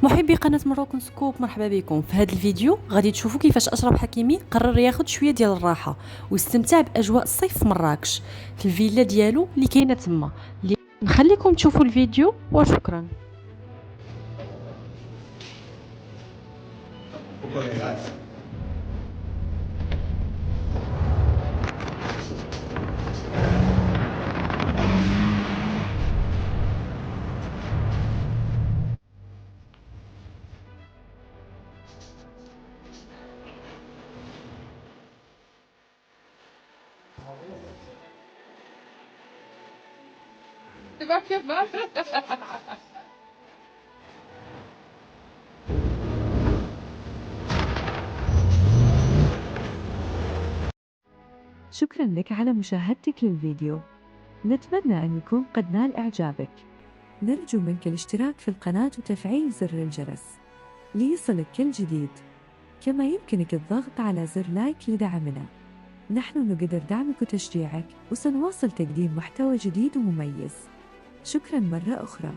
محبي قناة مروكن سكوب، مرحبا بكم. في هذا الفيديو غادي تشوفوا كيفاش أشرف حكيمي قرر ياخد شويه ديال الراحه ويستمتع باجواء الصيف في مراكش في الفيلا ديالو اللي كاينه تما. نخليكم تشوفوا الفيديو وشكرا. شكرا لك على مشاهدتك للفيديو. نتمنى أن يكون قد نال إعجابك. نرجو منك الاشتراك في القناة وتفعيل زر الجرس ليصلك كل جديد. كما يمكنك الضغط على زر لايك لدعمنا. نحن نقدر دعمك وتشجيعك، وسنواصل تقديم محتوى جديد ومميز. شكرا مرة أخرى.